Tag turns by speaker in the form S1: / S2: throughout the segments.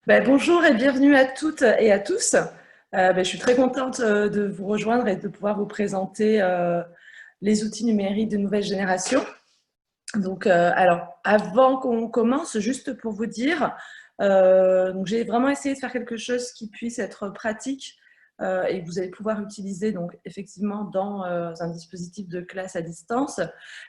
S1: Bonjour et bienvenue à toutes et à tous. Je suis très contente de vous rejoindre et de pouvoir vous présenter les outils numériques de nouvelle génération. Donc, alors, avant qu'on commence, juste pour vous dire, j'ai vraiment essayé de faire quelque chose qui puisse être pratique et que vous allez pouvoir utiliser donc, effectivement dans un dispositif de classe à distance.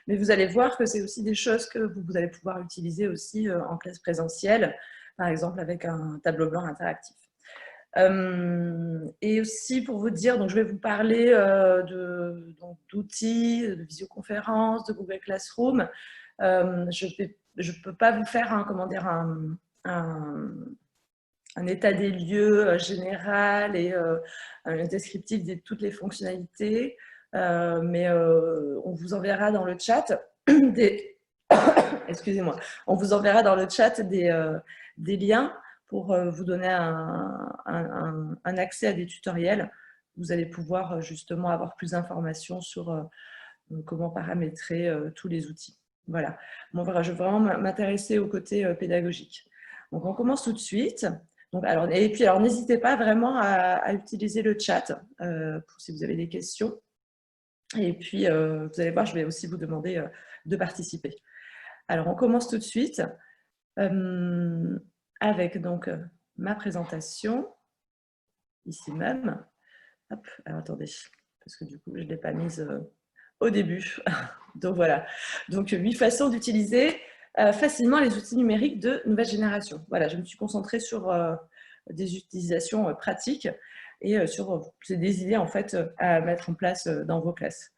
S1: Mais vous allez voir que c'est aussi des choses que vous allez pouvoir utiliser aussi en classe présentielle, par exemple avec un tableau blanc interactif. Et aussi pour vous dire, donc je vais vous parler d'outils, de visioconférences, de Google Classroom. Je ne peux pas vous faire un, un état des lieux général et un descriptif de toutes les fonctionnalités, mais on vous enverra dans le chat des... Excusez-moi, on vous enverra dans le chat des liens pour vous donner un accès à des tutoriels. Vous allez pouvoir justement avoir plus d'informations sur comment paramétrer tous les outils. Voilà. Bon, voilà, je vais vraiment m'intéresser au côté pédagogique. Donc, on commence tout de suite. Donc, alors, et puis, alors, n'hésitez pas vraiment à utiliser le chat si vous avez des questions. Et puis, vous allez voir, je vais aussi vous demander de participer. Alors, on commence tout de suite avec donc ma présentation, ici même. Hop, alors attendez, parce que du coup, je ne l'ai pas mise au début. Donc voilà, donc 8 façons d'utiliser facilement les outils numériques de nouvelle génération. Voilà, je me suis concentrée sur des utilisations pratiques et sur des idées en fait à mettre en place dans vos classes.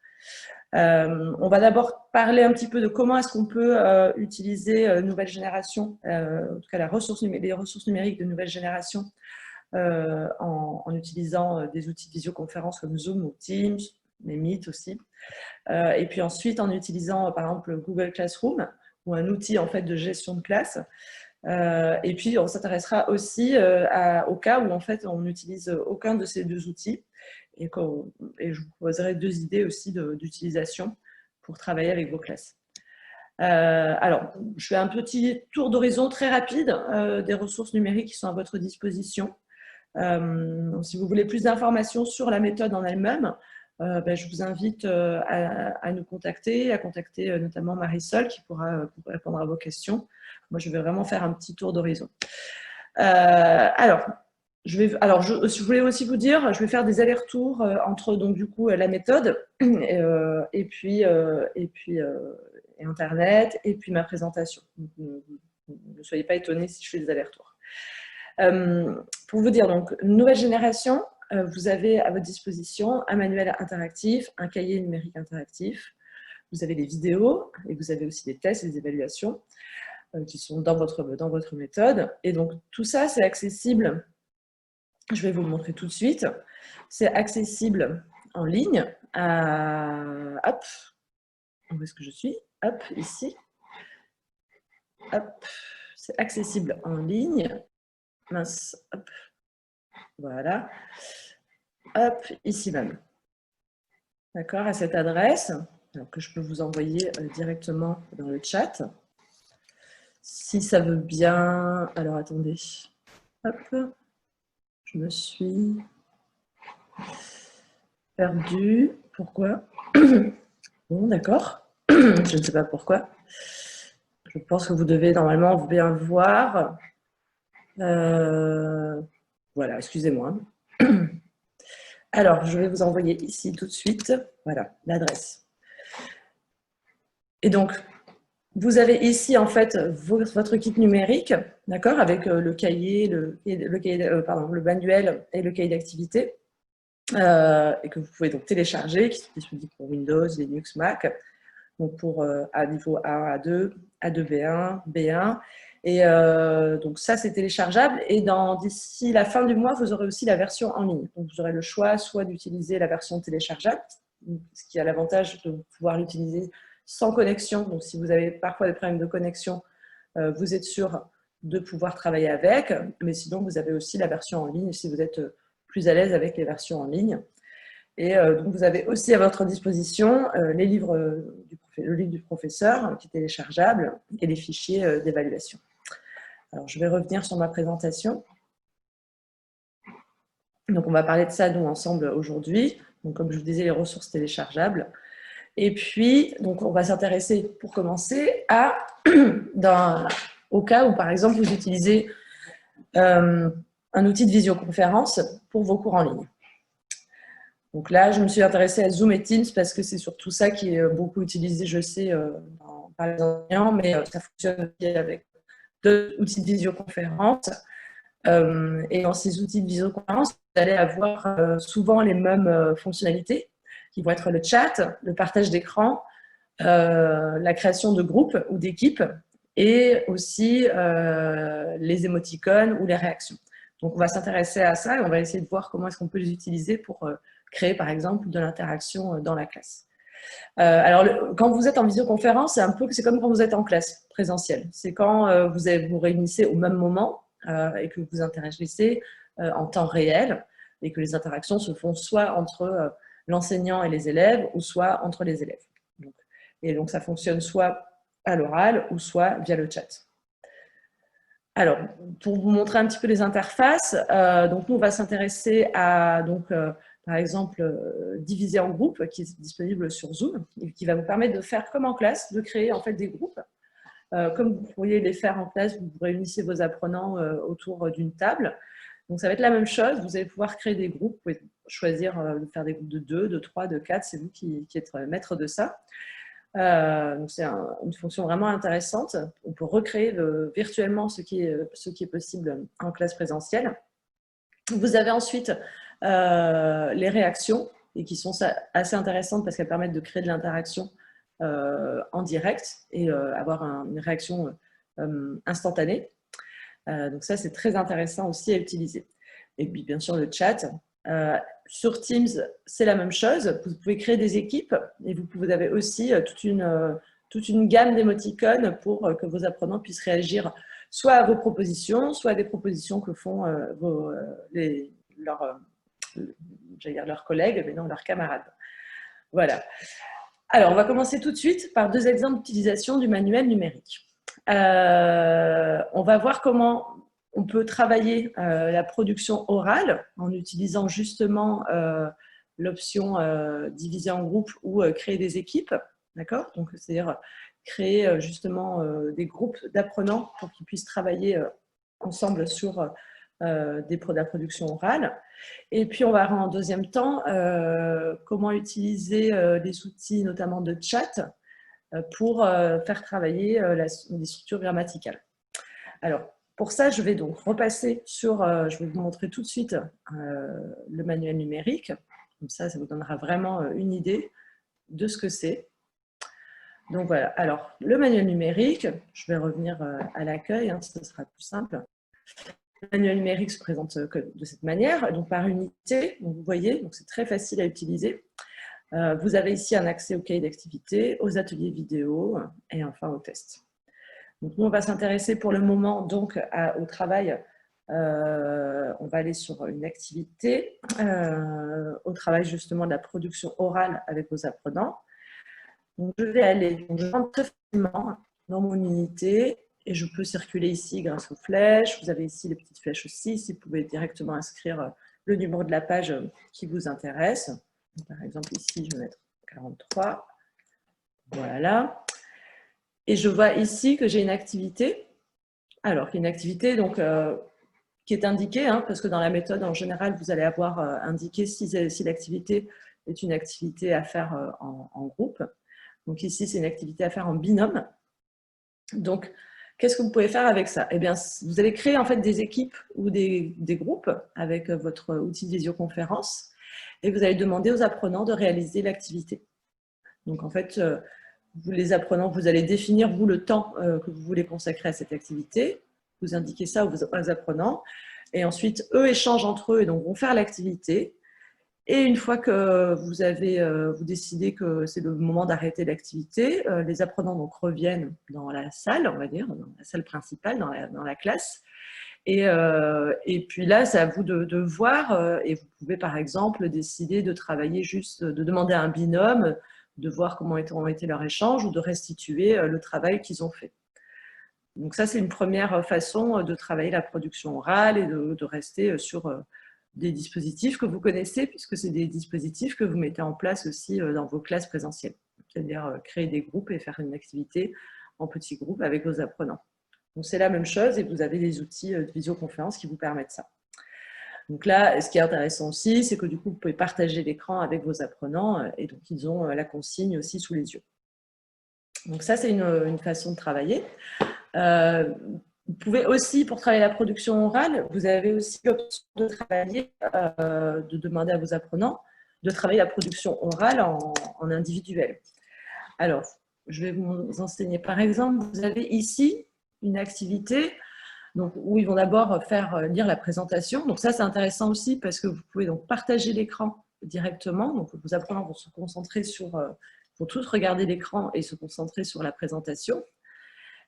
S1: On va d'abord parler un petit peu de comment est-ce qu'on peut utiliser nouvelle génération, en tout cas les ressources numériques de nouvelle génération en utilisant des outils de visioconférence comme Zoom ou Teams, mais Meet aussi. Et puis ensuite, en utilisant par exemple Google Classroom ou un outil en fait de gestion de classe. Et puis, on s'intéressera aussi au cas où en fait on n'utilise aucun de ces deux outils. Et je vous proposerai deux idées aussi d'utilisation pour travailler avec vos classes. Alors, je fais un petit tour d'horizon très rapide des ressources numériques qui sont à votre disposition. Si vous voulez plus d'informations sur la méthode en elle-même, je vous invite à nous contacter, à contacter notamment Marisol qui pourra répondre à vos questions. Moi, je vais vraiment faire un petit tour d'horizon. Alors, je voulais aussi vous dire, je vais faire des allers-retours entre donc du coup la méthode et puis Internet et puis ma présentation. Donc, ne soyez pas étonnés si je fais des allers-retours. Pour vous dire, donc, nouvelle génération, vous avez à votre disposition un manuel interactif, un cahier numérique interactif, vous avez des vidéos et vous avez aussi des tests et des évaluations qui sont dans votre méthode. Et donc, tout ça, c'est accessible, je vais vous le montrer tout de suite, c'est accessible en ligne. Hop, où est-ce que je suis? Hop, ici. Hop, c'est accessible en ligne. Mince, hop, voilà. Hop, ici même. D'accord, à cette adresse, alors que je peux vous envoyer directement dans le chat. Si ça veut bien... Alors, attendez. Hop, je me suis perdue. Pourquoi? Bon, d'accord. Je ne sais pas pourquoi. Je pense que vous devez normalement bien voir. Voilà, excusez-moi. Alors, je vais vous envoyer ici tout de suite, voilà, l'adresse. Et donc, vous avez ici, en fait, votre kit numérique, d'accord, avec le cahier, le manuel et le cahier d'activité, et que vous pouvez donc télécharger, qui sont disponibles pour Windows, Linux, Mac, donc pour à niveau A1, A2, A2, B1, et donc ça, c'est téléchargeable. Et d'ici la fin du mois, vous aurez aussi la version en ligne. Donc, vous aurez le choix soit d'utiliser la version téléchargeable, ce qui a l'avantage de pouvoir l'utiliser sans connexion. Donc, si vous avez parfois des problèmes de connexion, vous êtes sûr de pouvoir travailler avec. Mais sinon, vous avez aussi la version en ligne si vous êtes plus à l'aise avec les versions en ligne. Et donc, vous avez aussi à votre disposition le livre du professeur qui est téléchargeable et les fichiers d'évaluation. Alors, je vais revenir sur ma présentation. Donc, on va parler de ça, nous, ensemble, aujourd'hui. Donc, comme je vous disais, les ressources téléchargeables. Et puis, donc, on va s'intéresser, pour commencer, au cas où, par exemple, vous utilisez un outil de visioconférence pour vos cours en ligne. Donc là, je me suis intéressée à Zoom et Teams parce que c'est surtout ça qui est beaucoup utilisé, je sais, par les enseignants, mais ça fonctionne aussi avec d'autres outils de visioconférence. Et dans ces outils de visioconférence, vous allez avoir souvent les mêmes fonctionnalités, qui vont être le chat, le partage d'écran, la création de groupes ou d'équipes, et aussi les émoticônes ou les réactions. Donc, on va s'intéresser à ça et on va essayer de voir comment est-ce qu'on peut les utiliser pour créer, par exemple, de l'interaction dans la classe. Alors, quand vous êtes en visioconférence, c'est comme quand vous êtes en classe présentielle. C'est quand vous réunissez au même moment et que vous interagissez en temps réel et que les interactions se font soit entre l'enseignant et les élèves ou soit entre les élèves. Et donc, ça fonctionne soit à l'oral ou soit via le chat. Alors, pour vous montrer un petit peu les interfaces, donc nous, on va s'intéresser à, par exemple, diviser en groupes, qui est disponible sur Zoom, et qui va vous permettre de faire comme en classe, de créer en fait des groupes. Comme vous pourriez les faire en classe, vous réunissez vos apprenants autour d'une table. Donc, ça va être la même chose. Vous allez pouvoir créer des groupes. Vous pouvez choisir de faire des groupes de 2, de 3, de 4. C'est vous qui êtes maître de ça. Donc c'est une fonction vraiment intéressante. On peut recréer virtuellement ce qui est possible en classe présentielle. Vous avez ensuite les réactions, et qui sont assez intéressantes parce qu'elles permettent de créer de l'interaction en direct et avoir une réaction instantanée. Donc ça, c'est très intéressant aussi à utiliser. Et puis, bien sûr, le chat. Sur Teams, c'est la même chose. Vous pouvez créer des équipes et vous avez aussi toute une gamme d'émoticônes pour que vos apprenants puissent réagir soit à vos propositions, soit à des propositions que font leurs collègues, mais non, leurs camarades. Voilà. Alors, on va commencer tout de suite par 2 exemples d'utilisation du manuel numérique. On va voir comment on peut travailler la production orale en utilisant justement l'option diviser en groupes ou créer des équipes, d'accord? Donc, c'est-à-dire créer justement des groupes d'apprenants pour qu'ils puissent travailler ensemble sur de la production orale. Et puis, on va voir en deuxième temps comment utiliser les outils, notamment de chat, pour faire travailler les structures grammaticales. Alors, pour ça, je vais donc repasser je vais vous montrer tout de suite le manuel numérique. Comme ça vous donnera vraiment une idée de ce que c'est. Donc voilà, alors le manuel numérique, je vais revenir à l'accueil, ce sera plus simple. Le manuel numérique se présente de cette manière, donc par unité, donc vous voyez, c'est très facile à utiliser. Vous avez ici un accès au cahier d'activité, aux ateliers vidéo et enfin aux tests. Donc nous, on va s'intéresser pour le moment donc au travail. On va aller sur une activité, au travail justement de la production orale avec vos apprenants. Donc je rentre très facilement dans mon unité et je peux circuler ici grâce aux flèches. Vous avez ici les petites flèches aussi, ici vous pouvez directement inscrire le numéro de la page qui vous intéresse. Par exemple ici, je vais mettre 43. Voilà. Et je vois ici que j'ai une activité. Alors, une activité donc, qui est indiquée, parce que dans la méthode, en général, vous allez avoir indiqué si l'activité est une activité à faire en groupe. Donc ici, c'est une activité à faire en binôme. Donc, qu'est-ce que vous pouvez faire avec ça? Eh bien, vous allez créer en fait des équipes ou des groupes avec votre outil de visioconférence et vous allez demander aux apprenants de réaliser l'activité. Donc, en fait, les apprenants, vous allez définir, vous, le temps que vous voulez consacrer à cette activité. Vous indiquez ça aux apprenants. Et ensuite, eux échangent entre eux et donc vont faire l'activité. Et une fois que vous décidez que c'est le moment d'arrêter l'activité, les apprenants donc reviennent dans la salle, on va dire, dans la salle principale, dans la classe. Et puis là, c'est à vous de voir. Et vous pouvez, par exemple, décider de travailler de demander à un binôme de voir comment ont été leurs échanges ou de restituer le travail qu'ils ont fait. Donc ça, c'est une première façon de travailler la production orale et de rester sur des dispositifs que vous connaissez, puisque c'est des dispositifs que vous mettez en place aussi dans vos classes présentielles. C'est-à-dire créer des groupes et faire une activité en petits groupes avec vos apprenants. Donc c'est la même chose et vous avez des outils de visioconférence qui vous permettent ça. Donc là, ce qui est intéressant aussi, c'est que du coup, vous pouvez partager l'écran avec vos apprenants et donc ils ont la consigne aussi sous les yeux. Donc ça, c'est une façon de travailler. Vous pouvez aussi, pour travailler la production orale, vous avez aussi l'option de travailler, de demander à vos apprenants de travailler la production orale en individuel. Alors, je vais vous enseigner. Par exemple, vous avez ici une activité donc, où ils vont d'abord faire lire la présentation. Donc ça, c'est intéressant aussi parce que vous pouvez donc partager l'écran directement. Donc, vos apprenants vont se concentrer sur, vont tous regarder l'écran et se concentrer sur la présentation.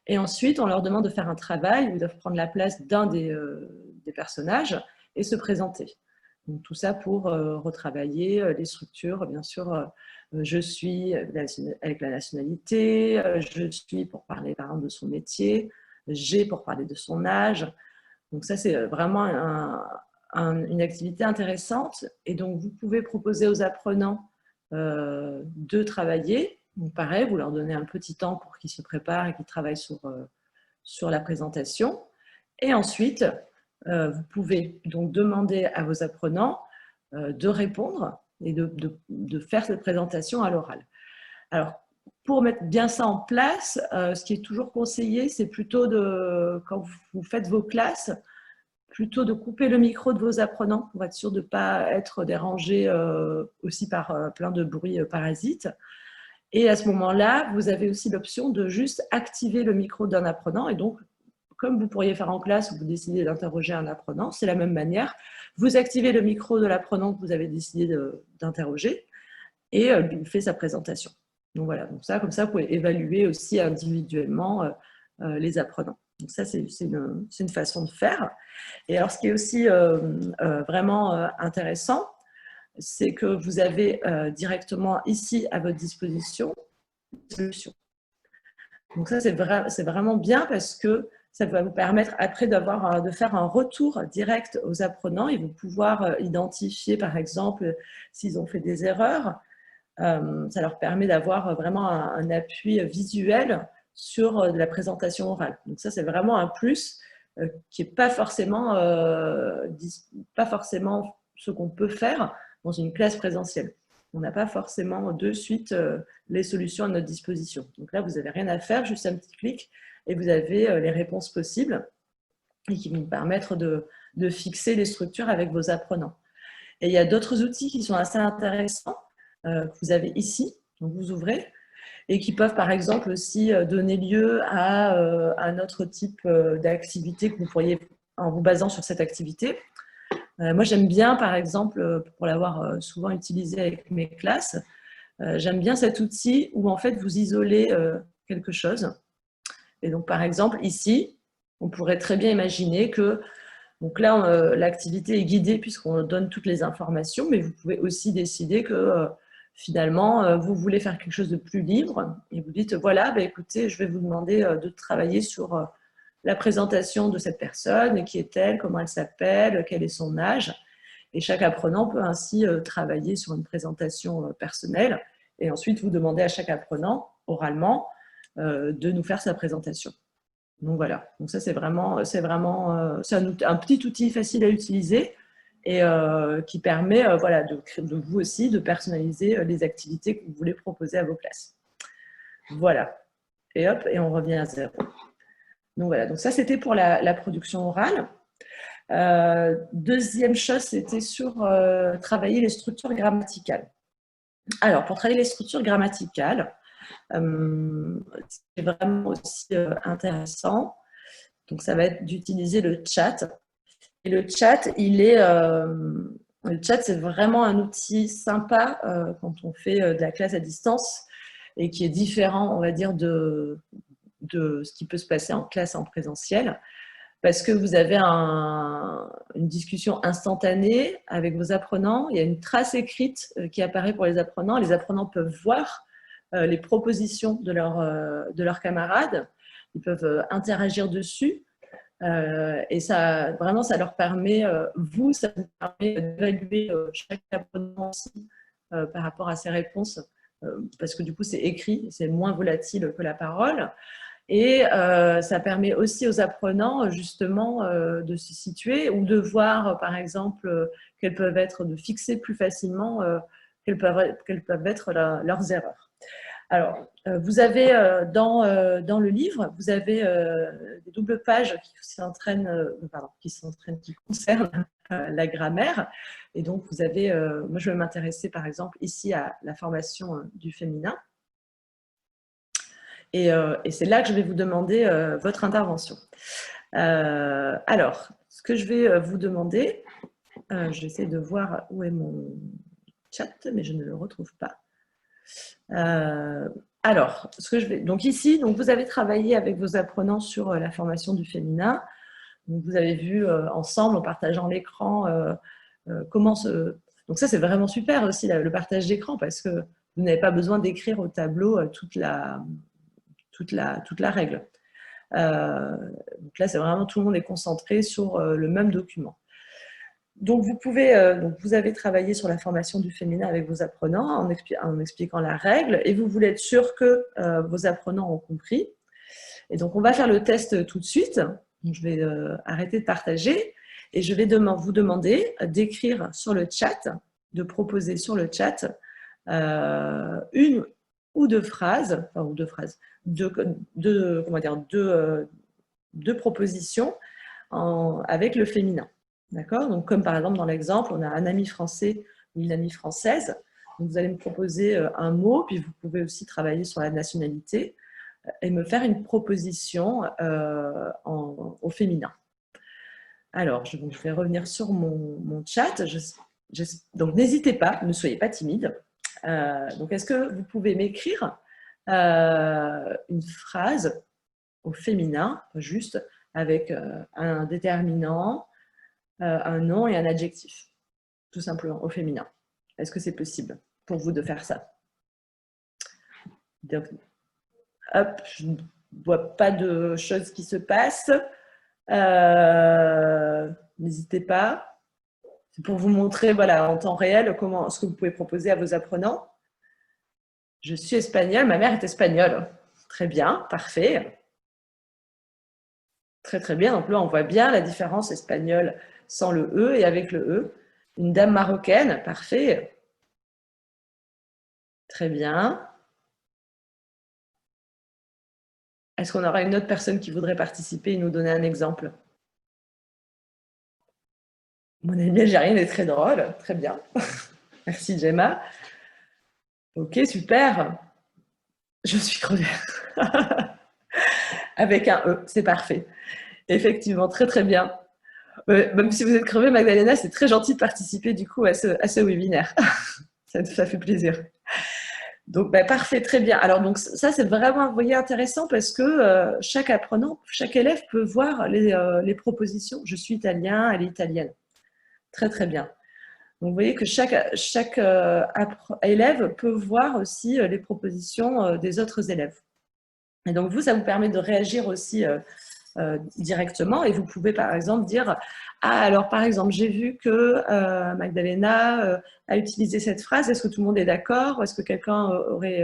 S1: Et ensuite, on leur demande de faire un travail où ils doivent prendre la place d'un des personnages et se présenter. Donc, tout ça pour retravailler les structures, bien sûr. Je suis avec la nationalité, je suis pour parler par exemple de son métier, j'ai pour parler de son âge. Donc ça, c'est vraiment une activité intéressante. Et donc, vous pouvez proposer aux apprenants de travailler. Donc pareil, vous leur donnez un petit temps pour qu'ils se préparent et qu'ils travaillent sur la présentation. Et ensuite, vous pouvez donc demander à vos apprenants de répondre et de faire cette présentation à l'oral. Alors, pour mettre bien ça en place, ce qui est toujours conseillé, c'est plutôt quand vous faites vos classes, plutôt de couper le micro de vos apprenants pour être sûr de ne pas être dérangé aussi par plein de bruits parasites. Et à ce moment-là, vous avez aussi l'option de juste activer le micro d'un apprenant. Et donc, comme vous pourriez faire en classe où vous décidez d'interroger un apprenant, c'est la même manière. Vous activez le micro de l'apprenant que vous avez décidé d'interroger et il fait sa présentation. Donc voilà, donc ça, comme ça, vous pouvez évaluer aussi individuellement les apprenants. Donc ça, c'est une façon de faire. Et alors, ce qui est aussi vraiment intéressant, c'est que vous avez directement ici à votre disposition une solution. Donc ça, c'est vraiment bien parce que ça va vous permettre après de faire un retour direct aux apprenants. Ils vont pouvoir identifier, par exemple, s'ils ont fait des erreurs. Ça leur permet d'avoir vraiment un appui visuel sur la présentation orale. Donc ça, c'est vraiment un plus qui n'est pas forcément ce qu'on peut faire dans une classe présentielle. On n'a pas forcément de suite les solutions à notre disposition. Donc là, vous n'avez rien à faire, juste un petit clic, et vous avez les réponses possibles et qui vont vous permettre de fixer les structures avec vos apprenants. Et il y a d'autres outils qui sont assez intéressants que vous avez ici, donc vous ouvrez, et qui peuvent par exemple aussi donner lieu à un autre type d'activité que vous pourriez, en vous basant sur cette activité. Moi, j'aime bien, par exemple, pour l'avoir souvent utilisé avec mes classes, j'aime bien cet outil où en fait vous isolez quelque chose. Et donc, par exemple, ici, on pourrait très bien imaginer que, donc là, l'activité est guidée puisqu'on donne toutes les informations, mais vous pouvez aussi décider que finalement, vous voulez faire quelque chose de plus libre et vous dites, voilà, bah, écoutez, je vais vous demander de travailler sur la présentation de cette personne, qui est-elle, comment elle s'appelle, quel est son âge. Et chaque apprenant peut ainsi travailler sur une présentation personnelle et ensuite vous demandez à chaque apprenant, oralement, de nous faire sa présentation. Donc voilà, donc ça c'est vraiment un petit outil facile à utiliser et qui permet voilà, de vous aussi de personnaliser les activités que vous voulez proposer à vos classes. Voilà, et hop, et on revient à zéro. Donc voilà, donc ça c'était pour la production orale. Deuxième chose, c'était sur travailler les structures grammaticales. Alors, pour travailler les structures grammaticales, c'est vraiment aussi intéressant. Donc, ça va être d'utiliser le chat. Et le chat, c'est vraiment un outil sympa quand on fait de la classe à distance et qui est différent, on va dire, de ce qui peut se passer en classe en présentiel. Parce que vous avez une discussion instantanée avec vos apprenants. Il y a une trace écrite qui apparaît pour les apprenants. Les apprenants peuvent voir les propositions de leurs camarades. ils peuvent interagir dessus. Et ça, vraiment, ça leur permet, ça vous permet d'évaluer chaque apprenant aussi par rapport à ses réponses, parce que du coup, c'est écrit, c'est moins volatile que la parole. Et ça permet aussi aux apprenants, justement, de se situer ou de voir, par exemple, quelles peuvent être, de fixer plus facilement quelles peuvent être leurs erreurs. Alors, vous avez dans le livre, vous avez des doubles pages qui concernent la grammaire. Et donc, vous avez, moi je vais m'intéresser par exemple ici à la formation du féminin. Et c'est là que je vais vous demander votre intervention. Alors, ce que je vais vous demander, j'essaie de voir où est mon chat, mais je ne le retrouve pas. Alors, donc ici, donc vous avez travaillé avec vos apprenants sur la formation du féminin. Donc vous avez vu ensemble, en partageant l'écran, comment se... Donc ça, c'est vraiment super aussi, le partage d'écran, parce que vous n'avez pas besoin d'écrire au tableau toute la règle. Donc là, c'est vraiment tout le monde est concentré sur le même document. Donc, vous avez travaillé sur la formation du féminin avec vos apprenants en expliquant la règle et vous voulez être sûr que vos apprenants ont compris. Et donc, on va faire le test tout de suite. Donc, je vais arrêter de partager et je vais vous demander d'écrire sur le chat, de proposer sur le chat une ou deux phrases, deux propositions avec le féminin. D'accord? Donc, comme par exemple, dans l'exemple, on a un ami français ou une amie française. Donc, vous allez me proposer un mot, puis vous pouvez aussi travailler sur la nationalité et me faire une proposition au féminin. Alors, je vais revenir sur mon chat. Donc, n'hésitez pas, ne soyez pas timide. Donc, est-ce que vous pouvez m'écrire une phrase au féminin, juste avec un déterminant, un nom et un adjectif, tout simplement, au féminin. Est-ce que c'est possible pour vous de faire ça? Donc, hop, je ne vois pas de choses qui se passent. N'hésitez pas. C'est pour vous montrer, voilà, en temps réel, ce que vous pouvez proposer à vos apprenants. Je suis espagnole, ma mère est espagnole. Très bien, parfait. Très, très bien. Donc là, on voit bien la différence espagnole sans le E et avec le E. Une dame marocaine, parfait. Très bien. Est-ce qu'on aura une autre personne qui voudrait participer et nous donner un exemple? Mon ami algérienne est très drôle. Très bien. Merci, Gemma. Ok, super. Je suis crevée. Avec un E, c'est parfait. Effectivement, très, très bien. Même si vous êtes crevée, Magdalena, c'est très gentil de participer du coup à ce webinaire. Ça fait plaisir. Donc, parfait, très bien. Alors, donc, ça, c'est vraiment, vous voyez, intéressant parce que chaque apprenant, chaque élève peut voir les propositions. Je suis italien, elle est italienne. Très, très bien. Donc, vous voyez que chaque élève peut voir aussi les propositions des autres élèves. Et donc, vous, ça vous permet de réagir aussi directement et vous pouvez par exemple dire « Ah, alors par exemple, j'ai vu que Magdalena a utilisé cette phrase, est-ce que tout le monde est d'accord ou est-ce que quelqu'un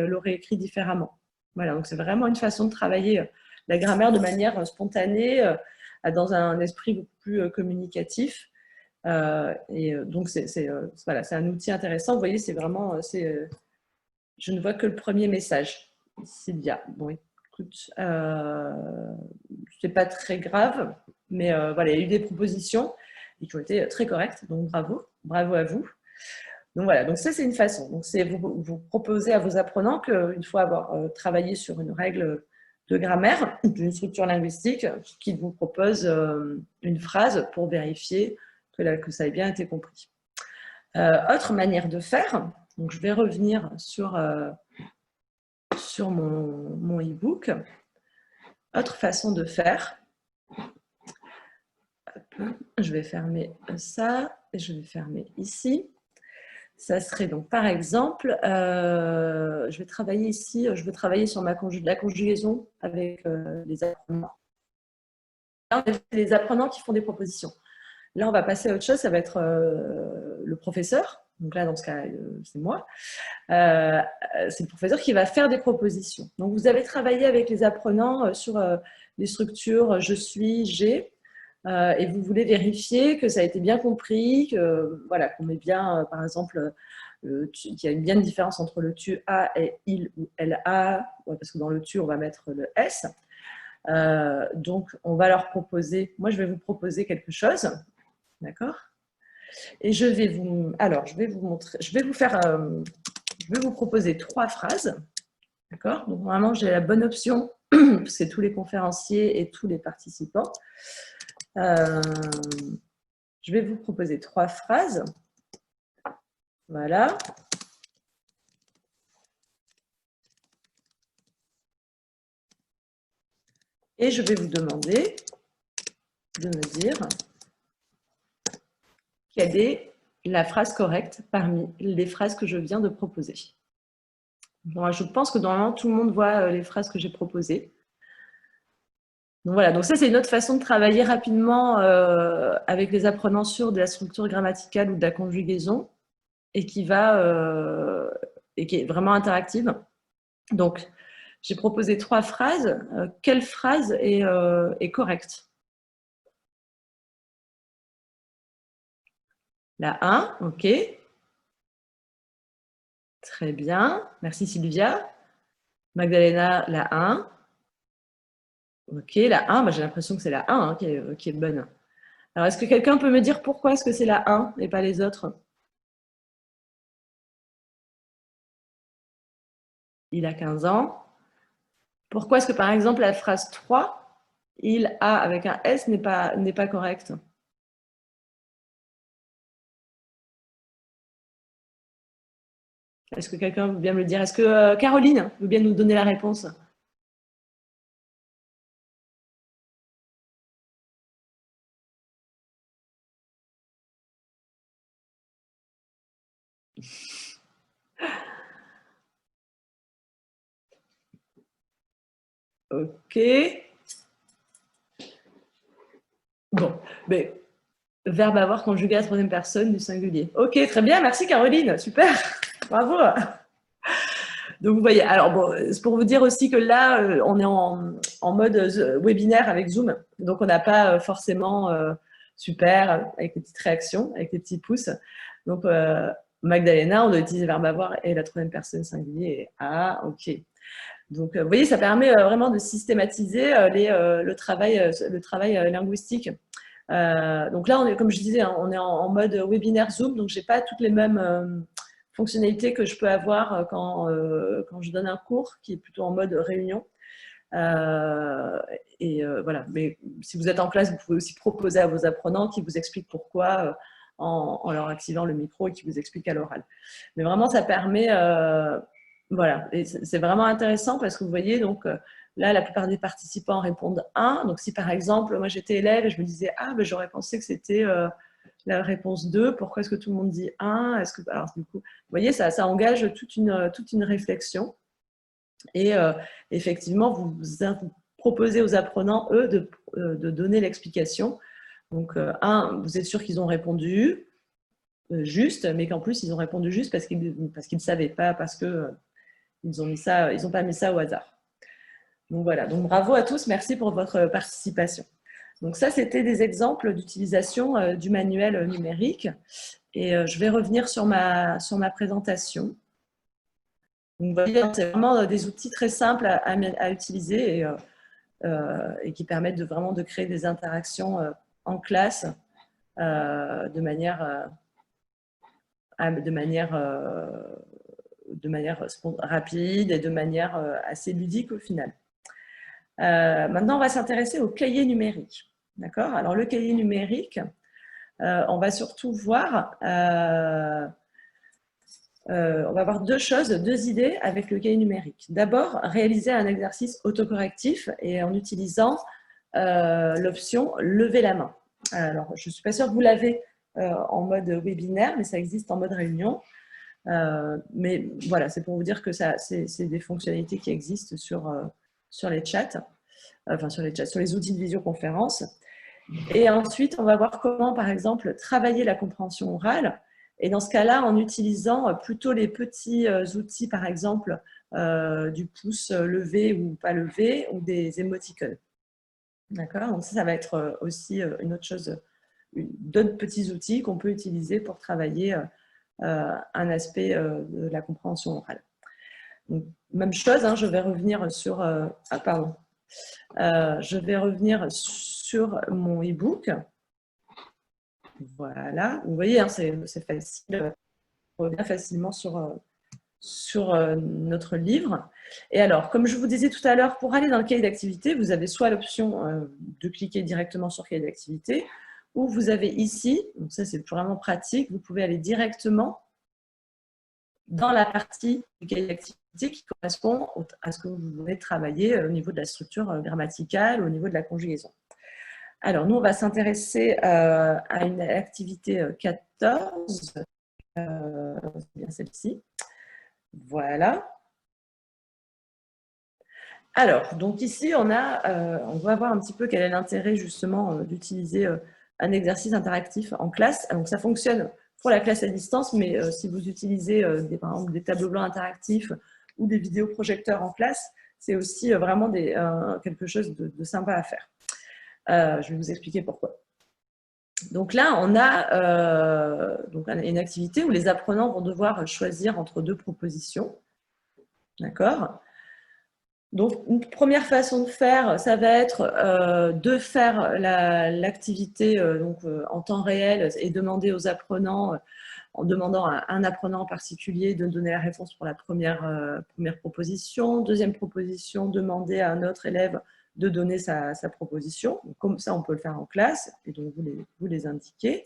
S1: l'aurait écrit différemment ?» Voilà, donc c'est vraiment une façon de travailler la grammaire de manière spontanée, dans un esprit beaucoup plus communicatif. Et donc, voilà, c'est un outil intéressant. Vous voyez, c'est vraiment… je ne vois que le premier message. Sylvia, bon, écoute, c'est pas très grave, mais voilà, il y a eu des propositions qui ont été très correctes, donc bravo à vous. Donc voilà, donc ça c'est une façon. Donc c'est vous proposez à vos apprenants qu'une fois avoir travaillé sur une règle de grammaire, d'une structure linguistique, qu'ils vous proposent une phrase pour vérifier que ça ait bien été compris. Autre manière de faire, donc je vais revenir sur mon e-book. Autre façon de faire, je vais fermer ça et je vais fermer ici. Ça serait donc, par exemple, je vais travailler ici, je veux travailler sur la conjugaison avec les apprenants. Là, on a les apprenants qui font des propositions. Là, on va passer à autre chose, ça va être le professeur. Donc là, dans ce cas, c'est moi. C'est le professeur qui va faire des propositions. Donc, vous avez travaillé avec les apprenants sur les structures je suis, j'ai, et vous voulez vérifier que ça a été bien compris, que voilà, qu'on met bien, par exemple, qu'il y a une bien différence entre le tu a et il ou elle a, parce que dans le tu, on va mettre le s. Donc, on va leur proposer, moi, je vais vous proposer quelque chose, d'accord? Et je vais vous, alors, je vais vous montrer, je vais vous proposer 3 phrases, d'accord? Donc, normalement, j'ai la bonne option, c'est tous les conférenciers et tous les participants. Je vais vous proposer 3 phrases. Voilà. Et je vais vous demander de me dire quelle est la phrase correcte parmi les phrases que je viens de proposer. Bon, je pense que normalement, tout le monde voit les phrases que j'ai proposées. Donc voilà, donc ça c'est une autre façon de travailler rapidement avec les apprenants sur de la structure grammaticale ou de la conjugaison et qui est vraiment interactive. Donc, j'ai proposé 3 phrases. Quelle phrase est correcte? La 1, ok. Très bien. Merci Sylvia. Magdalena, la 1. Ok, la 1, bah, j'ai l'impression que c'est la 1 qui est bonne. Alors, est-ce que quelqu'un peut me dire pourquoi est-ce que c'est la 1 et pas les autres? Il a 15 ans. Pourquoi est-ce que, par exemple, la phrase 3, il a avec un S n'est pas correcte? Est-ce que quelqu'un veut bien me le dire? Est-ce que Caroline veut bien nous donner la réponse? Ok. Bon, mais verbe avoir conjugué à la troisième personne du singulier. Ok, très bien, merci Caroline, super, bravo. Donc vous voyez, alors bon, c'est pour vous dire aussi que là, on est en mode webinaire avec Zoom, donc on n'a pas forcément super avec les petites réactions, avec les petits pouces. Donc Magdalena, on doit utiliser verbe avoir et la troisième personne singulier. Ah, ok. Donc vous voyez, ça permet vraiment de systématiser le travail linguistique. Donc là, comme je disais, hein, on est en mode webinaire Zoom, donc je n'ai pas toutes les mêmes fonctionnalités que je peux avoir quand je donne un cours, qui est plutôt en mode réunion. Voilà. Mais si vous êtes en classe, vous pouvez aussi proposer à vos apprenants qui vous expliquent pourquoi en leur activant le micro et qui vous expliquent à l'oral. Mais vraiment, ça permet... voilà, et c'est vraiment intéressant parce que vous voyez, donc là, la plupart des participants répondent 1. Donc si par exemple, moi j'étais élève et je me disais, ah, ben, j'aurais pensé que c'était la réponse 2, pourquoi est-ce que tout le monde dit 1? Alors du coup, vous voyez, ça engage toute une réflexion. Et effectivement, vous proposez aux apprenants, eux, de donner l'explication. Donc, vous êtes sûr qu'ils ont répondu juste, mais qu'en plus, ils ont répondu juste parce qu'ils ne savaient pas, parce qu'ils n'ont pas mis ça au hasard. Donc voilà, donc bravo à tous, merci pour votre participation. Donc ça, c'était des exemples d'utilisation du manuel numérique. Et je vais revenir sur ma présentation. Donc, vous voyez, c'est vraiment des outils très simples à utiliser et qui permettent vraiment de créer des interactions en classe de manière rapide et de manière assez ludique au final. Maintenant, on va s'intéresser au cahier numérique. D'accord? Alors, le cahier numérique, on va surtout voir... on va avoir deux idées avec le cahier numérique. D'abord, réaliser un exercice autocorrectif et en utilisant l'option « Lever la main ». Alors, je ne suis pas sûre que vous l'avez en mode webinaire, mais ça existe en mode réunion. Mais voilà, c'est pour vous dire que c'est des fonctionnalités qui existent sur les chats, enfin sur les outils de visioconférence. Et ensuite, on va voir comment, par exemple, travailler la compréhension orale. Et dans ce cas-là, en utilisant plutôt les petits outils, par exemple, du pouce levé ou pas levé, ou des émoticônes. D'accord? Donc ça va être aussi une autre chose, d'autres petits outils qu'on peut utiliser pour travailler un aspect de la compréhension orale. Donc, même chose, hein, je vais revenir sur... pardon. Je vais revenir sur mon e-book. Voilà, vous voyez, hein, c'est facile, on revient facilement sur notre livre. Et alors, comme je vous disais tout à l'heure, pour aller dans le cahier d'activité, vous avez soit l'option de cliquer directement sur cahier d'activité, ou vous avez ici, donc ça c'est vraiment pratique, vous pouvez aller directement dans la partie du cahier d'activité qui correspond à ce que vous voulez travailler au niveau de la structure grammaticale, au niveau de la conjugaison. Alors, nous, on va s'intéresser à une activité 14, c'est bien celle-ci. Voilà. Alors, donc ici, on va voir un petit peu quel est l'intérêt justement d'utiliser un exercice interactif en classe. Donc, ça fonctionne pour la classe à distance, mais si vous utilisez par exemple des tableaux blancs interactifs ou des vidéoprojecteurs en classe, c'est aussi vraiment quelque chose de sympa à faire. Je vais vous expliquer pourquoi. Donc là, on a une activité où les apprenants vont devoir choisir entre deux propositions. D'accord ? Donc, une première façon de faire, ça va être de faire l'activité en temps réel et demander aux apprenants, en demandant à un apprenant en particulier de donner la réponse pour la première proposition. Deuxième proposition, demander à un autre élève de donner sa proposition. Donc, comme ça, on peut le faire en classe, et donc vous les indiquez.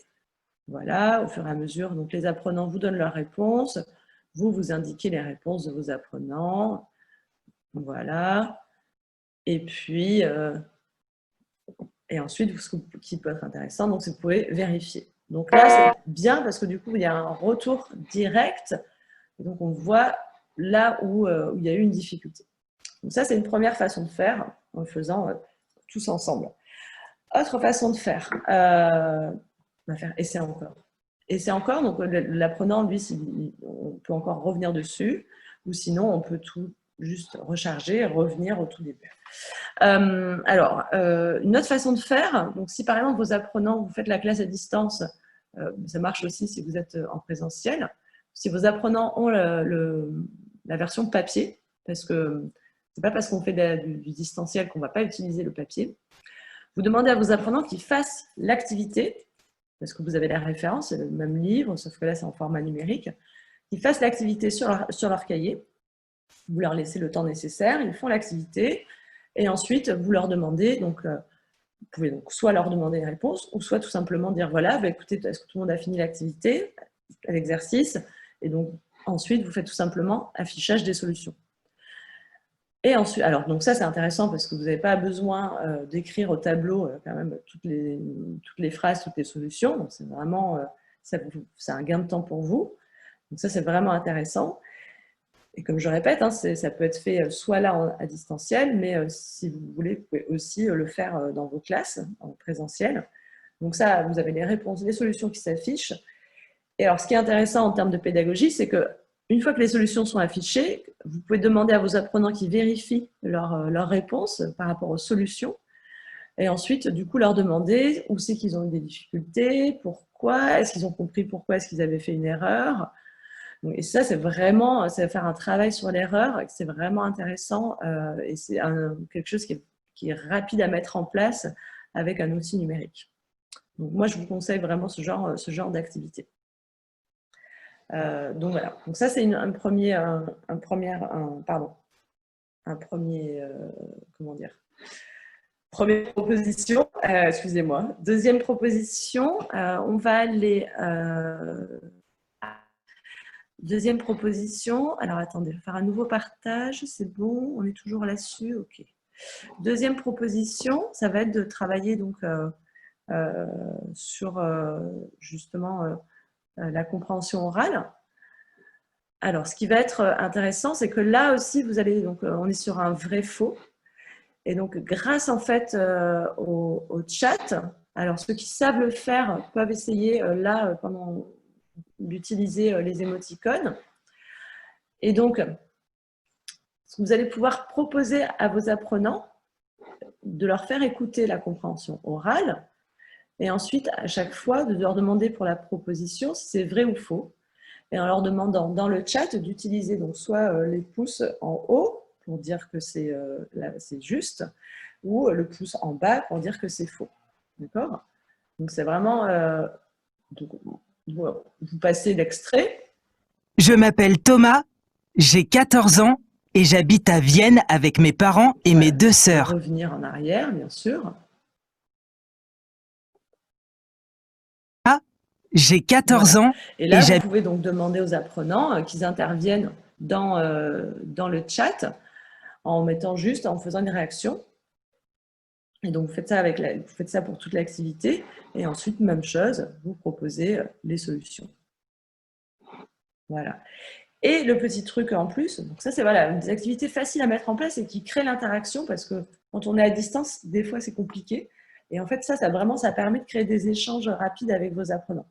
S1: Voilà, au fur et à mesure, donc les apprenants vous donnent leurs réponses, vous indiquez les réponses de vos apprenants. Voilà. Et puis, et ensuite, ce qui peut être intéressant, donc c'est que vous pouvez vérifier. Donc là, c'est bien parce que du coup, il y a un retour direct. Et donc, on voit là où il y a eu une difficulté. Donc ça, c'est une première façon de faire, en le faisant tous ensemble. Autre façon de faire, on va faire essai encore. Essai encore, donc l'apprenant, lui, on peut encore revenir dessus, ou sinon, on peut tout juste recharger et revenir au tout début. Alors, une autre façon de faire, donc si par exemple vos apprenants, vous faites la classe à distance, ça marche aussi si vous êtes en présentiel. Si vos apprenants ont la version papier, parce que c'est pas parce qu'on fait du distanciel qu'on ne va pas utiliser le papier, vous demandez à vos apprenants qu'ils fassent l'activité, parce que vous avez la référence, c'est le même livre, sauf que là c'est en format numérique, qu'ils fassent l'activité sur leur cahier. Vous leur laissez le temps nécessaire, ils font l'activité, et ensuite vous leur demandez, donc vous pouvez donc soit leur demander une réponse, ou soit tout simplement dire voilà, bah, écoutez, est-ce que tout le monde a fini l'activité, l'exercice, et donc ensuite vous faites tout simplement affichage des solutions. Et ensuite, alors donc ça c'est intéressant parce que vous n'avez pas besoin d'écrire au tableau quand même toutes les phrases, toutes les solutions, donc c'est vraiment c'est un gain de temps pour vous. Donc ça c'est vraiment intéressant. Et comme je répète, hein, ça peut être fait soit là à distanciel, mais si vous voulez, vous pouvez aussi le faire dans vos classes, en présentiel. Donc ça, vous avez les réponses, les solutions qui s'affichent. Et alors, ce qui est intéressant en termes de pédagogie, c'est qu'une fois que les solutions sont affichées, vous pouvez demander à vos apprenants qui vérifient leurs réponses par rapport aux solutions. Et ensuite, du coup, leur demander où c'est qu'ils ont eu des difficultés, pourquoi, est-ce qu'ils ont compris pourquoi est-ce qu'ils avaient fait une erreur. Et ça, ça va faire un travail sur l'erreur, c'est vraiment intéressant et c'est quelque chose qui est rapide à mettre en place avec un outil numérique. Donc moi, je vous conseille vraiment ce genre d'activité. Donc voilà, donc ça c'est première proposition, excusez-moi. Deuxième proposition, on va aller... Deuxième proposition, alors attendez, je vais faire un nouveau partage, c'est bon, on est toujours là-dessus, ok. Deuxième proposition, ça va être de travailler donc, sur justement la compréhension orale. Alors, ce qui va être intéressant, c'est que là aussi, vous allez, donc, on est sur un vrai-faux. Et donc, grâce en fait au chat, alors ceux qui savent le faire peuvent essayer là pendant d'utiliser les émoticônes. Et donc, vous allez pouvoir proposer à vos apprenants de leur faire écouter la compréhension orale et ensuite, à chaque fois, de leur demander pour la proposition si c'est vrai ou faux. Et en leur demandant dans le chat d'utiliser donc soit les pouces en haut pour dire que c'est juste, ou le pouce en bas pour dire que c'est faux. D'accord? Donc c'est vraiment... donc, vous passez l'extrait.
S2: Je m'appelle Thomas, j'ai 14 ans et j'habite à Vienne avec mes parents et mes 2 sœurs.
S1: Revenir en arrière, bien sûr.
S2: Ah, j'ai 14 ans
S1: et là, vous pouvez donc demander aux apprenants qu'ils interviennent dans le chat en mettant juste, en faisant une réaction. Et donc, vous faites ça pour toute l'activité. Et ensuite, même chose, vous proposez les solutions. Voilà. Et le petit truc en plus, donc ça, c'est voilà, des activités faciles à mettre en place et qui créent l'interaction parce que quand on est à distance, des fois, c'est compliqué. Et en fait, ça permet de créer des échanges rapides avec vos apprenants.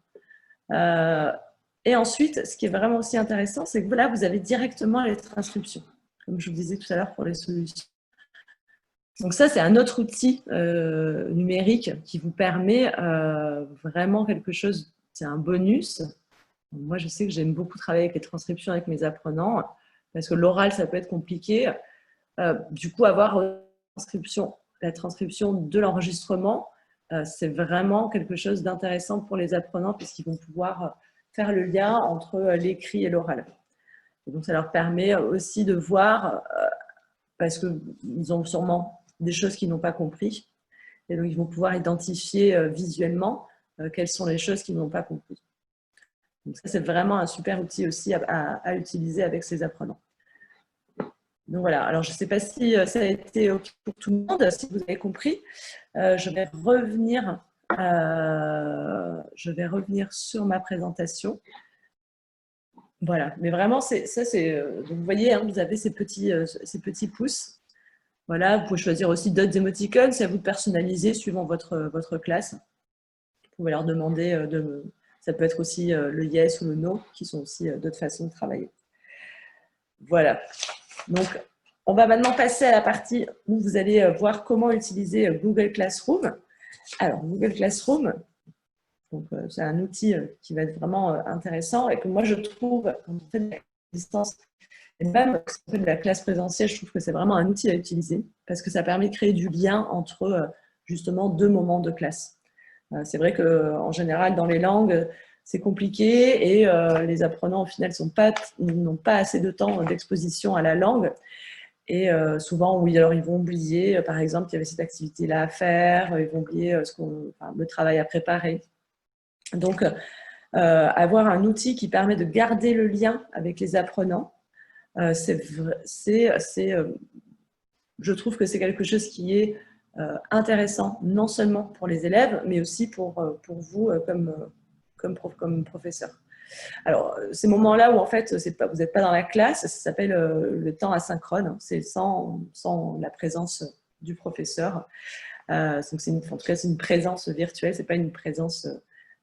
S1: Et ensuite, ce qui est vraiment aussi intéressant, c'est que là, vous avez directement les transcriptions, comme je vous disais tout à l'heure pour les solutions. Donc ça, c'est un autre outil numérique qui vous permet vraiment quelque chose, c'est un bonus. Moi, je sais que j'aime beaucoup travailler avec les transcriptions avec mes apprenants parce que l'oral, ça peut être compliqué. Du coup, avoir la transcription de l'enregistrement, c'est vraiment quelque chose d'intéressant pour les apprenants puisqu'ils vont pouvoir faire le lien entre l'écrit et l'oral. Donc, ça leur permet aussi de voir, parce qu'ils ont sûrement des choses qu'ils n'ont pas compris. Et donc, ils vont pouvoir identifier visuellement quelles sont les choses qu'ils n'ont pas compris. Donc, ça, c'est vraiment un super outil aussi à utiliser avec ces apprenants. Donc, voilà. Alors, je ne sais pas si ça a été OK pour tout le monde, si vous avez compris. Je vais revenir sur ma présentation. Voilà. Mais vraiment, donc vous voyez, hein, vous avez ces petits pouces. Voilà, vous pouvez choisir aussi d'autres émoticônes, c'est à vous de personnaliser suivant votre classe. Vous pouvez leur demander ça peut être aussi le yes ou le no, qui sont aussi d'autres façons de travailler. Voilà. Donc, on va maintenant passer à la partie où vous allez voir comment utiliser Google Classroom. Alors, Google Classroom, c'est un outil qui va être vraiment intéressant et que moi, je trouve, quand on fait de la distance, et même quand on fait de la classe présentielle, je trouve que c'est vraiment un outil à utiliser parce que ça permet de créer du lien entre justement deux moments de classe. C'est vrai qu'en général, dans les langues, c'est compliqué et les apprenants, au final, n'ont pas assez de temps d'exposition à la langue. Et souvent, oui, alors ils vont oublier, par exemple, qu'il y avait cette activité-là à faire, ils vont oublier le travail à préparer. Donc, avoir un outil qui permet de garder le lien avec les apprenants, je trouve que c'est quelque chose qui est intéressant, non seulement pour les élèves, mais aussi pour vous comme professeur. Alors, ces moments-là où en fait, vous n'êtes pas dans la classe, ça s'appelle le temps asynchrone, c'est sans la présence du professeur. Donc en tout cas, c'est une présence virtuelle, ce n'est pas une présence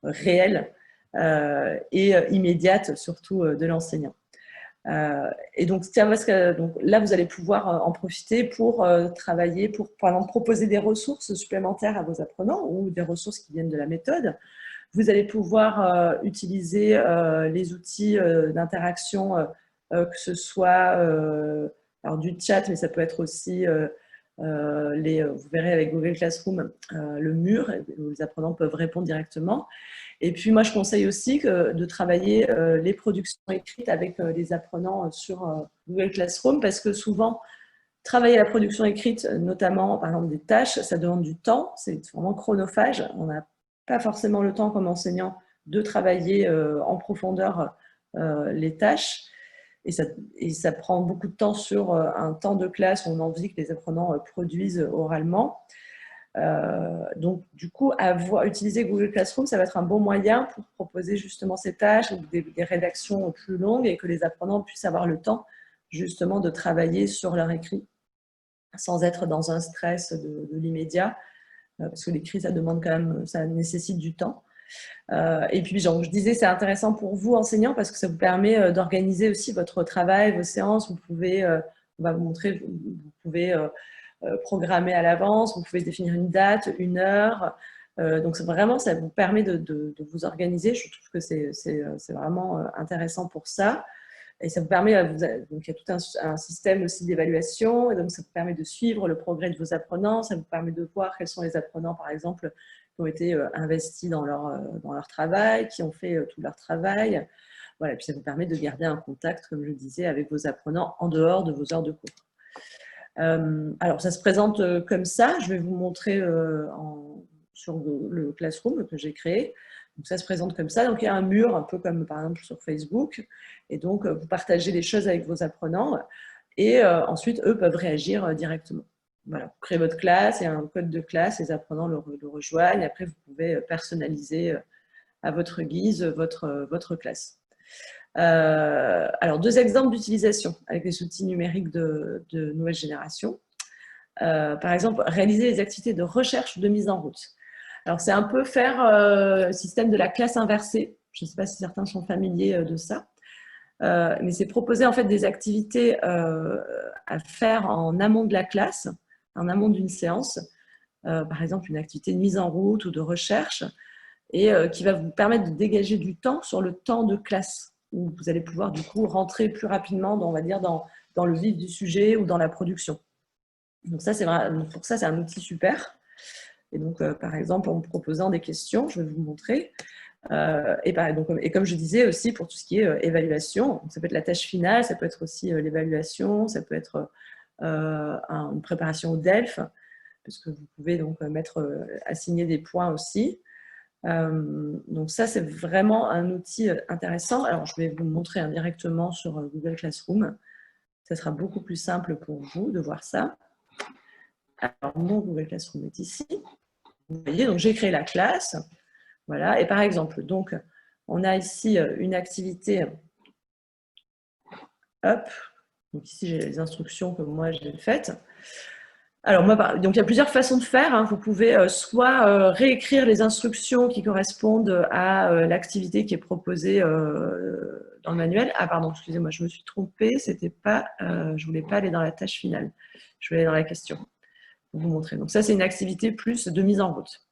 S1: réelle et immédiate, surtout de l'enseignant. Et donc, là, vous allez pouvoir en profiter pour travailler, par exemple, proposer des ressources supplémentaires à vos apprenants ou des ressources qui viennent de la méthode. Vous allez pouvoir utiliser les outils d'interaction, que ce soit du chat, mais ça peut être aussi, vous verrez avec Google Classroom, le mur, où les apprenants peuvent répondre directement. Et puis, moi, je conseille aussi de travailler les productions écrites avec les apprenants sur Google Classroom parce que souvent, travailler la production écrite, notamment, par exemple, des tâches, ça demande du temps, c'est vraiment chronophage. On n'a pas forcément le temps, comme enseignant, de travailler en profondeur les tâches. Et ça prend beaucoup de temps sur un temps de classe où on a envie que les apprenants produisent oralement. Donc, du coup, utiliser Google Classroom, ça va être un bon moyen pour proposer justement ces tâches, des rédactions plus longues et que les apprenants puissent avoir le temps justement de travailler sur leur écrit sans être dans un stress de l'immédiat, parce que l'écrit, ça demande quand même, ça nécessite du temps. Et puis, genre, je disais, c'est intéressant pour vous, enseignants, parce que ça vous permet d'organiser aussi votre travail, vos séances. Vous pouvez, on va vous montrer, vous pouvez programmer à l'avance, vous pouvez définir une date, une heure. Donc, vraiment, ça vous permet de vous organiser. Je trouve que c'est vraiment intéressant pour ça. Et ça vous permet, donc il y a tout un système aussi d'évaluation, et donc ça vous permet de suivre le progrès de vos apprenants, ça vous permet de voir quels sont les apprenants, par exemple, qui ont été investis dans leur travail, qui ont fait tout leur travail. Voilà, et puis ça vous permet de garder un contact, comme je le disais, avec vos apprenants en dehors de vos heures de cours. Alors, ça se présente comme ça. Je vais vous montrer sur le Classroom que j'ai créé. Donc, ça se présente comme ça. Donc, il y a un mur, un peu comme par exemple sur Facebook. Et donc, vous partagez les choses avec vos apprenants. Et ensuite, eux peuvent réagir directement. Voilà, vous créez votre classe, il y a un code de classe, les apprenants le rejoignent. Après, vous pouvez personnaliser à votre guise votre classe. Alors, 2 exemples d'utilisation avec les outils numériques de nouvelle génération. Par exemple, réaliser les activités de recherche ou de mise en route. Alors, c'est un peu faire le système de la classe inversée. Je ne sais pas si certains sont familiers de ça. Mais c'est proposer en fait des activités à faire en amont de la classe, en amont d'une séance. Par exemple, une activité de mise en route ou de recherche, et qui va vous permettre de dégager du temps sur le temps de classe, où vous allez pouvoir du coup rentrer plus rapidement, on va dire, dans le vif du sujet ou dans la production. Donc ça, pour ça, c'est un outil super. Et donc, par exemple, en me proposant des questions, je vais vous montrer. Et comme je disais aussi, pour tout ce qui est évaluation, ça peut être la tâche finale, ça peut être aussi l'évaluation, ça peut être une préparation au DELF, parce que vous pouvez donc assigner des points aussi. Donc ça, c'est vraiment un outil intéressant. Alors, je vais vous le montrer directement sur Google Classroom. Ça sera beaucoup plus simple pour vous de voir ça. Alors, mon Google Classroom est ici. Vous voyez, donc j'ai créé la classe. Voilà. Et par exemple, donc, on a ici une activité. Hop. Donc ici, j'ai les instructions que moi, j'ai faites. Alors, donc il y a plusieurs façons de faire. Hein. Vous pouvez soit réécrire les instructions qui correspondent à l'activité qui est proposée dans le manuel. Ah, pardon, excusez-moi, je me suis trompée. C'était pas, je ne voulais pas aller dans la tâche finale. Je voulais aller dans la question pour vous montrer. Donc, ça, c'est une activité plus de mise en route.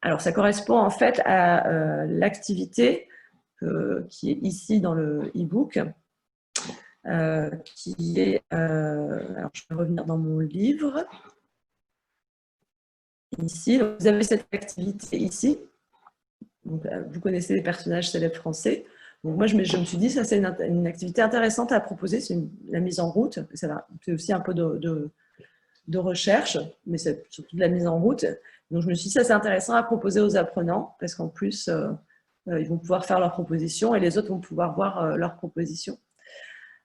S1: Alors, ça correspond en fait à l'activité qui est ici dans le e-book. Qui est, alors je vais revenir dans mon livre, ici, donc vous avez cette activité ici, donc, vous connaissez les personnages célèbres français, donc moi je me suis dit ça c'est une activité intéressante à proposer, c'est la mise en route, c'est aussi un peu de recherche, mais c'est surtout de la mise en route, donc je me suis dit ça c'est intéressant à proposer aux apprenants, parce qu'en plus ils vont pouvoir faire leurs propositions et les autres vont pouvoir voir leurs propositions.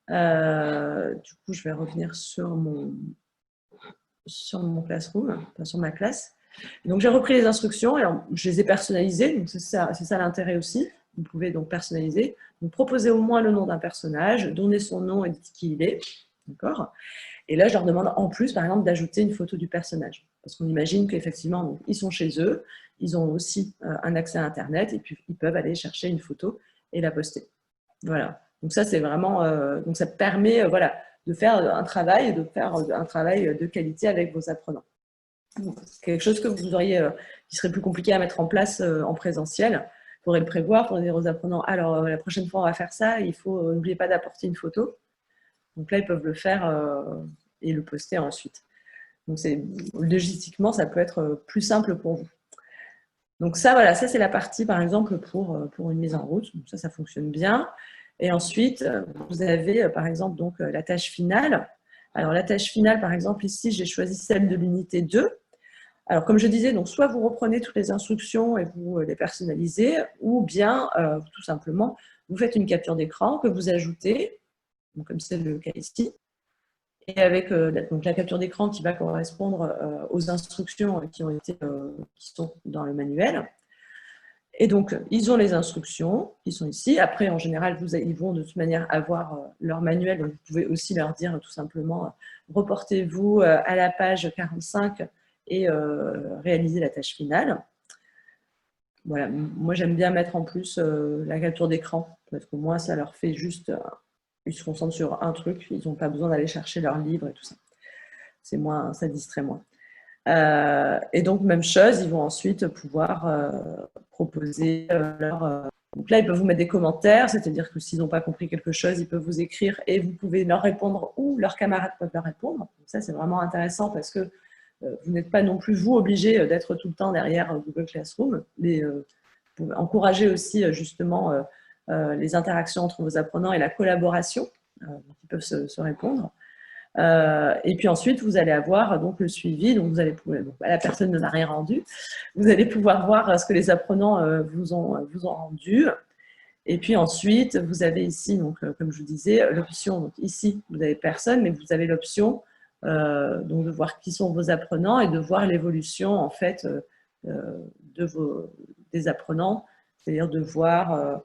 S1: Du coup, je vais revenir sur mon Classroom, enfin, sur ma classe. Donc, j'ai repris les instructions, alors je les ai personnalisées, donc c'est ça l'intérêt aussi. Vous pouvez donc personnaliser, donc proposer au moins le nom d'un personnage, donner son nom et dire qui il est, d'accord. Et là, je leur demande en plus, par exemple, d'ajouter une photo du personnage, parce qu'on imagine qu'effectivement, ils sont chez eux, ils ont aussi un accès à Internet, et puis ils peuvent aller chercher une photo et la poster. Voilà. Donc ça, c'est vraiment, donc ça permet voilà, de faire un travail de qualité avec vos apprenants. C'est quelque chose que vous auriez, qui serait plus compliqué à mettre en place en présentiel. Il faudrait le prévoir pour dire aux apprenants, alors la prochaine fois on va faire ça, il faut, n'oubliez pas d'apporter une photo. Donc là, ils peuvent le faire et le poster ensuite. Donc logistiquement, ça peut être plus simple pour vous. Donc ça, voilà, ça c'est la partie, par exemple, pour une mise en route. Donc ça fonctionne bien. Et ensuite, vous avez, par exemple, donc, la tâche finale. Alors, la tâche finale, par exemple, ici, j'ai choisi celle de l'unité 2. Alors, comme je disais, donc, soit vous reprenez toutes les instructions et vous les personnalisez, ou bien, tout simplement, vous faites une capture d'écran que vous ajoutez, donc, comme c'est le cas ici, et avec donc la capture d'écran qui va correspondre aux instructions qui sont dans le manuel. Et donc, ils ont les instructions qui sont ici. Après, en général, ils vont de toute manière avoir leur manuel. Donc, vous pouvez aussi leur dire tout simplement reportez-vous à la page 45 et réalisez la tâche finale. Voilà. Moi, j'aime bien mettre en plus la capture d'écran parce que moi, ça leur fait juste. Ils se concentrent sur un truc. Ils n'ont pas besoin d'aller chercher leur livre et tout ça. C'est moins, ça distrait moins. Et donc, même chose, ils vont ensuite pouvoir proposer leur... donc là, ils peuvent vous mettre des commentaires, c'est-à-dire que s'ils n'ont pas compris quelque chose, ils peuvent vous écrire et vous pouvez leur répondre ou leurs camarades peuvent leur répondre. Donc ça, c'est vraiment intéressant parce que vous n'êtes pas non plus, vous, obligé d'être tout le temps derrière Google Classroom. Vous pouvez encourager aussi, justement, les interactions entre vos apprenants et la collaboration, qui peuvent se répondre. Et puis ensuite, vous allez avoir donc le suivi. Donc, vous allez pouvoir, donc, la personne ne m'a rien rendu. Vous allez pouvoir voir ce que les apprenants vous ont rendu. Et puis ensuite, vous avez ici, donc, comme je vous disais, l'option. Donc ici, vous n'avez personne, mais vous avez l'option donc de voir qui sont vos apprenants et de voir l'évolution en fait des apprenants, c'est-à-dire de voir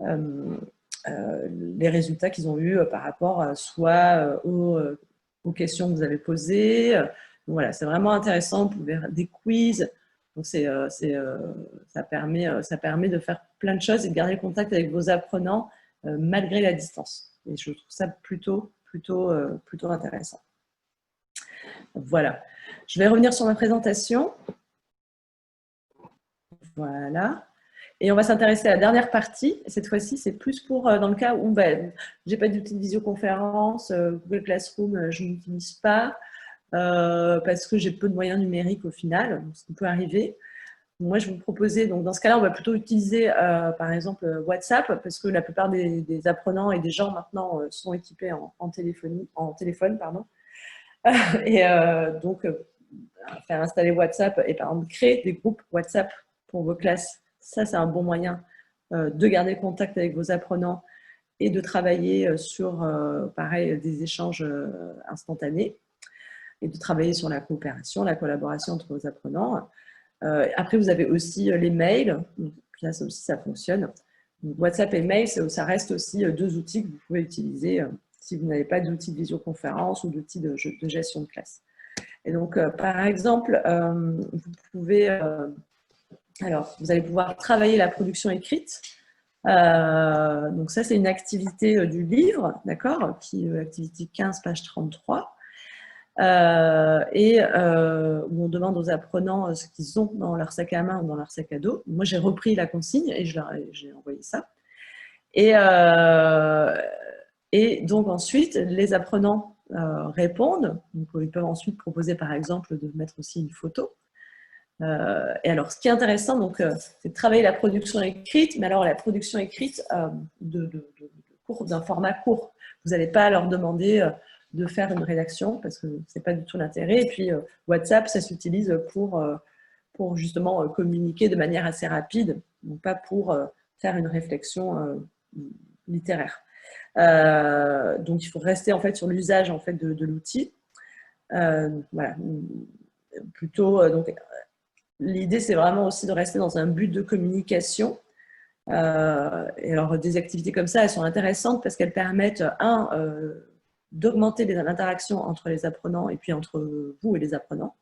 S1: les résultats qu'ils ont eus par rapport soit aux questions que vous avez posées. Donc, voilà, c'est vraiment intéressant. Vous pouvez faire des quiz. Donc ça permet de faire plein de choses et de garder contact avec vos apprenants malgré la distance. Et je trouve ça plutôt intéressant. Voilà. Je vais revenir sur ma présentation. Voilà. Et on va s'intéresser à la dernière partie. Cette fois-ci, c'est plus pour dans le cas où je n'ai pas d'outil de visioconférence, Google Classroom, je n'utilise pas parce que j'ai peu de moyens numériques au final, ce qui peut arriver. Moi, je vais vous proposer, donc dans ce cas-là, on va plutôt utiliser par exemple WhatsApp parce que la plupart des apprenants et des gens maintenant sont équipés en téléphone. Pardon. Et donc, faire installer WhatsApp et par exemple créer des groupes WhatsApp pour vos classes. Ça, c'est un bon moyen de garder contact avec vos apprenants et de travailler sur, pareil, des échanges instantanés et de travailler sur la coopération, la collaboration entre vos apprenants. Après, vous avez aussi les mails. Donc, là, ça aussi, ça fonctionne. Donc, WhatsApp et mail, ça reste aussi deux outils que vous pouvez utiliser si vous n'avez pas d'outils de visioconférence ou d'outils de gestion de classe. Et donc, par exemple, vous pouvez... alors, vous allez pouvoir travailler la production écrite. Donc ça, c'est une activité du livre, d'accord, activité 15, page 33, où on demande aux apprenants ce qu'ils ont dans leur sac à main ou dans leur sac à dos. Moi, j'ai repris la consigne et j'ai envoyé ça. Et donc ensuite, les apprenants répondent. Donc, ils peuvent ensuite proposer, par exemple, de mettre aussi une photo. Et alors, ce qui est intéressant, donc, c'est de travailler la production écrite, mais alors la production écrite d'un format court. Vous n'allez pas leur demander de faire une rédaction parce que ce n'est pas du tout l'intérêt. Et puis, WhatsApp, ça s'utilise pour justement communiquer de manière assez rapide, donc pas pour faire une réflexion littéraire. Donc, il faut rester en fait sur l'usage en fait de l'outil. Voilà. Plutôt, donc, l'idée, c'est vraiment aussi de rester dans un but de communication. Et alors, des activités comme ça, elles sont intéressantes parce qu'elles permettent, d'augmenter l'interaction entre les apprenants et puis entre vous et les apprenants.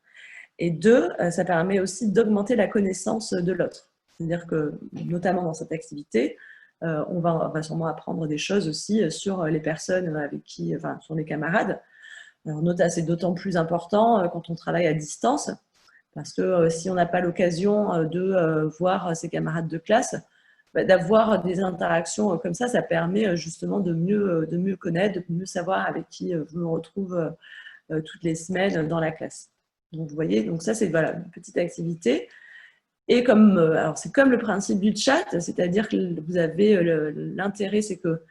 S1: Et deux, ça permet aussi d'augmenter la connaissance de l'autre. C'est-à-dire que, notamment dans cette activité, on va sûrement apprendre des choses aussi sur les personnes avec qui, enfin, sur les camarades. Alors, c'est d'autant plus important quand on travaille à distance, parce que si on n'a pas l'occasion de voir ses camarades de classe, d'avoir des interactions comme ça permet justement de mieux connaître, de mieux savoir avec qui vous vous retrouvez toutes les semaines dans la classe. Donc, vous voyez, donc ça, c'est voilà, une petite activité. Et alors c'est comme le principe du chat, c'est-à-dire que vous avez l'intérêt, c'est que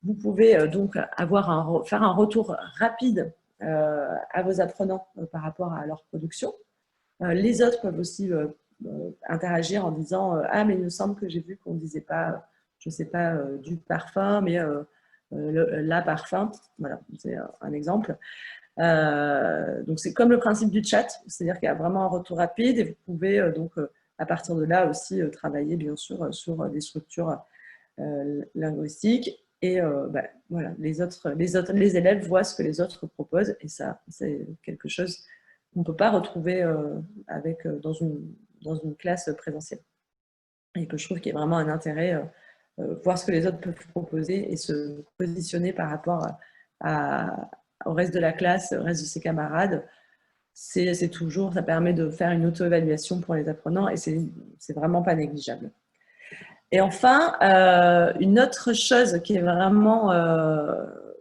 S1: vous pouvez donc faire un retour rapide à vos apprenants par rapport à leur production. Les autres peuvent aussi interagir en disant ah, mais il me semble que j'ai vu qu'on ne disait pas, je ne sais pas, du parfum, mais la parfum. Voilà, c'est un exemple. Donc, c'est comme le principe du chat, c'est-à-dire qu'il y a vraiment un retour rapide et vous pouvez donc, à partir de là aussi, travailler bien sûr sur des structures linguistiques. Et voilà, les élèves voient ce que les autres proposent et ça, c'est quelque chose qu'on ne peut pas retrouver dans une classe présentielle. Et que je trouve qu'il y a vraiment un intérêt voir ce que les autres peuvent proposer et se positionner par rapport au reste de la classe, au reste de ses camarades. C'est toujours, ça permet de faire une auto-évaluation pour les apprenants et c'est vraiment pas négligeable. Et enfin, une autre chose qui est vraiment,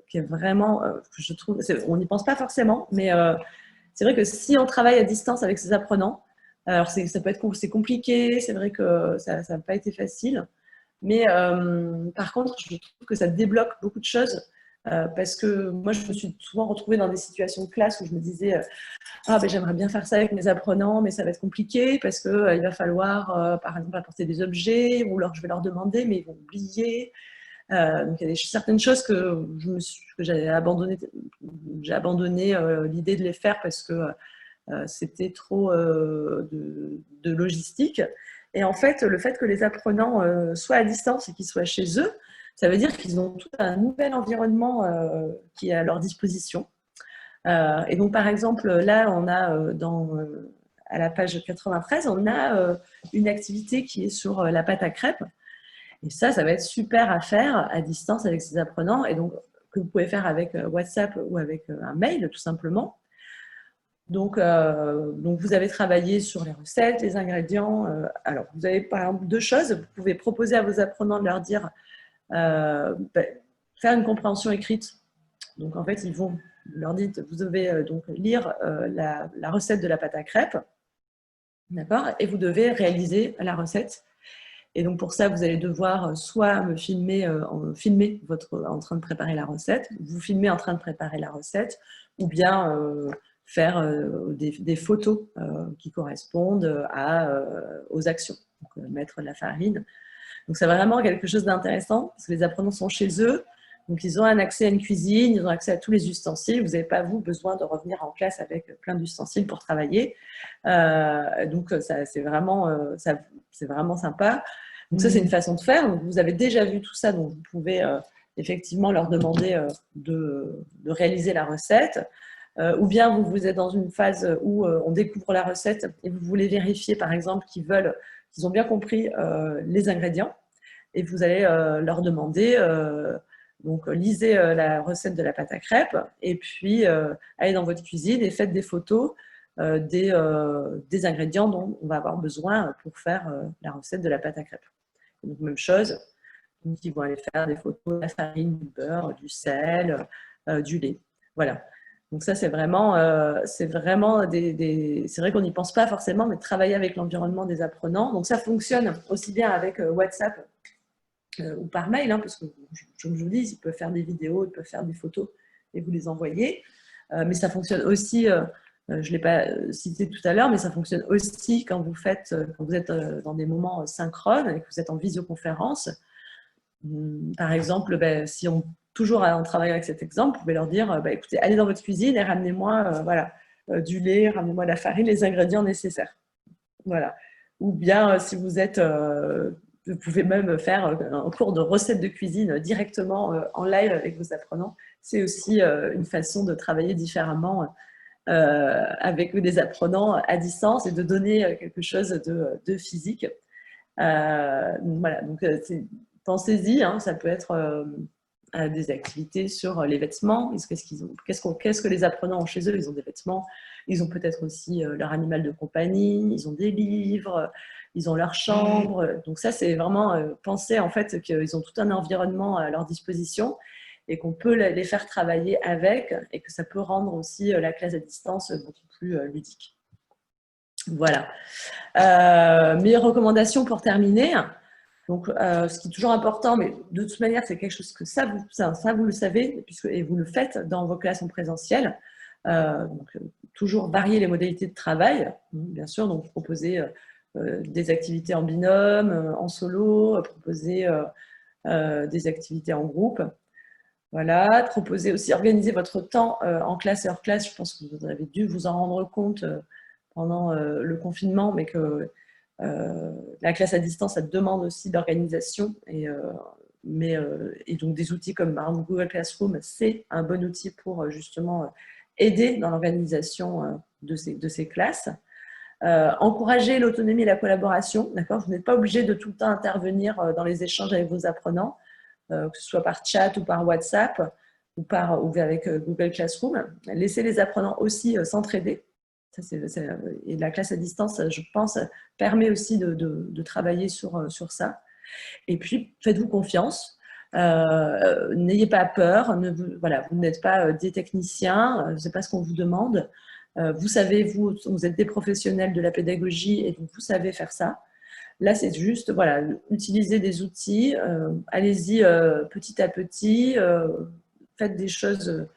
S1: je trouve, on n'y pense pas forcément, mais c'est vrai que si on travaille à distance avec ses apprenants, alors ça peut être c'est compliqué, c'est vrai que ça n'a pas été facile, mais par contre, je trouve que ça débloque beaucoup de choses parce que moi, je me suis souvent retrouvée dans des situations de classe où je me disais ah, ben, j'aimerais bien faire ça avec mes apprenants, mais ça va être compliqué parce qu'il va falloir, par exemple, apporter des objets ou alors je vais leur demander, mais ils vont oublier. Donc, il y a certaines choses que j'ai abandonné l'idée de les faire parce que c'était trop de logistique. Et en fait, le fait que les apprenants soient à distance et qu'ils soient chez eux, ça veut dire qu'ils ont tout un nouvel environnement qui est à leur disposition. Et donc, par exemple, là, on a à la page 93, on a une activité qui est sur la pâte à crêpes. Et ça va être super à faire à distance avec ses apprenants et donc que vous pouvez faire avec WhatsApp ou avec un mail, tout simplement. Donc, vous avez travaillé sur les recettes, les ingrédients. Alors, vous avez par exemple deux choses. Vous pouvez proposer à vos apprenants de leur dire faire une compréhension écrite. Donc, en fait, vous leur dites, vous devez donc lire la recette de la pâte à crêpes, d'accord, et vous devez réaliser la recette. Et donc, pour ça, vous allez devoir soit me filmer, en train de préparer la recette, vous filmer en train de préparer la recette, ou bien faire des photos qui correspondent aux actions. Donc, mettre de la farine. Donc, c'est vraiment quelque chose d'intéressant, parce que les apprenants sont chez eux, donc ils ont un accès à une cuisine, ils ont accès à tous les ustensiles. Vous n'avez pas, vous, besoin de revenir en classe avec plein d'ustensiles pour travailler. Donc, c'est vraiment sympa. Donc, ça, c'est une façon de faire. Donc, vous avez déjà vu tout ça, donc vous pouvez effectivement leur demander de réaliser la recette. Ou bien vous êtes dans une phase où on découvre la recette et vous voulez vérifier, par exemple, qu'ils ont bien compris les ingrédients. Et vous allez leur demander, donc lisez la recette de la pâte à crêpes et puis allez dans votre cuisine et faites des photos des ingrédients dont on va avoir besoin pour faire la recette de la pâte à crêpes. Donc, même chose, donc, ils vont aller faire des photos de la farine, du beurre, du sel, du lait. Voilà. Donc ça, c'est vraiment c'est vrai qu'on n'y pense pas forcément, mais travailler avec l'environnement des apprenants. Donc ça fonctionne aussi bien avec WhatsApp ou par mail, hein, parce que, comme je vous dis, ils peuvent faire des vidéos, ils peuvent faire des photos et vous les envoyer. Mais ça fonctionne aussi, je ne l'ai pas cité tout à l'heure, mais ça fonctionne aussi quand vous êtes dans des moments synchrones et que vous êtes en visioconférence. Par exemple, si toujours en travaillant avec cet exemple, vous pouvez leur dire, écoutez, allez dans votre cuisine et ramenez-moi du lait, ramenez-moi de la farine, les ingrédients nécessaires. Voilà. Ou bien, si vous pouvez même faire un cours de recettes de cuisine directement en live avec vos apprenants. C'est aussi une façon de travailler différemment avec des apprenants à distance et de donner quelque chose de physique. Voilà, donc pensez-y, hein, ça peut être des activités sur les vêtements. Qu'est-ce que les apprenants ont chez eux? Ils ont des vêtements, ils ont peut-être aussi leur animal de compagnie, ils ont des livres, ils ont leur chambre. Donc ça, c'est vraiment penser en fait qu'ils ont tout un environnement à leur disposition et qu'on peut les faire travailler avec et que ça peut rendre aussi la classe à distance beaucoup plus ludique. Voilà. Mes recommandations pour terminer. Donc, ce qui est toujours important, mais de toute manière, c'est quelque chose que ça vous le savez, et vous le faites dans vos classes en présentiel. Donc, toujours varier les modalités de travail, bien sûr, donc proposer des activités en binôme, en solo, proposer des activités en groupe. Voilà, proposer aussi, organiser votre temps en classe et hors classe. Je pense que vous avez dû vous en rendre compte pendant le confinement, mais que la classe à distance, ça demande aussi d'organisation. Et donc des outils comme Google Classroom, c'est un bon outil pour justement aider dans l'organisation de ces classes. Encourager l'autonomie et la collaboration. Vous n'êtes pas obligé de tout le temps intervenir dans les échanges avec vos apprenants, que ce soit par chat ou par WhatsApp ou avec Google Classroom. Laissez les apprenants aussi s'entraider. Et la classe à distance, je pense, permet aussi de travailler sur ça. Et puis, faites-vous confiance. N'ayez pas peur. Vous n'êtes pas des techniciens. Ce n'est pas ce qu'on vous demande. Vous savez, vous êtes des professionnels de la pédagogie et donc vous savez faire ça. Là, c'est juste, voilà, utiliser des outils. Allez-y petit à petit. Faites des choses.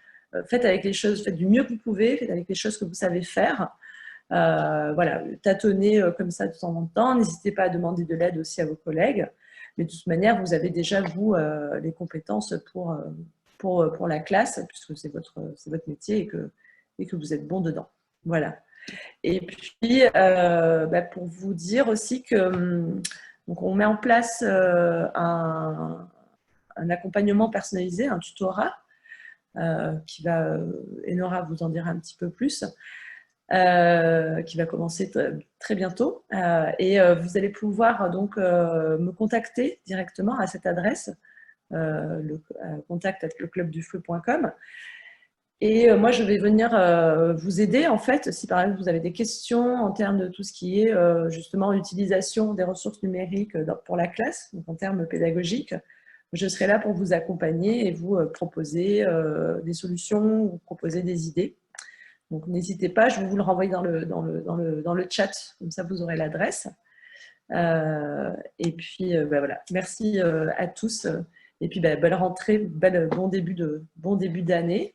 S1: Faites avec les choses. Faites du mieux que vous pouvez. Faites avec les choses que vous savez faire. Voilà, tâtonnez comme ça de temps en temps. N'hésitez pas à demander de l'aide aussi à vos collègues. Mais de toute manière, vous avez déjà, vous, les compétences pour la classe, puisque c'est votre métier et que vous êtes bon dedans. Voilà. Et puis, pour vous dire aussi que donc on met en place un accompagnement personnalisé, un tutorat, Enora vous en dira un petit peu plus, qui va commencer très bientôt. Et vous allez pouvoir donc me contacter directement à cette adresse, contact@leclubdufeu.com. Et moi, je vais venir vous aider, en fait, si par exemple vous avez des questions en termes de tout ce qui est justement l'utilisation des ressources numériques pour la classe, donc en termes pédagogiques. Je serai là pour vous accompagner et vous proposer des solutions, vous proposer des idées. Donc n'hésitez pas, je vais vous le renvoyer dans le chat, comme ça vous aurez l'adresse. Et puis voilà, merci à tous. Et puis belle rentrée, bon début d'année.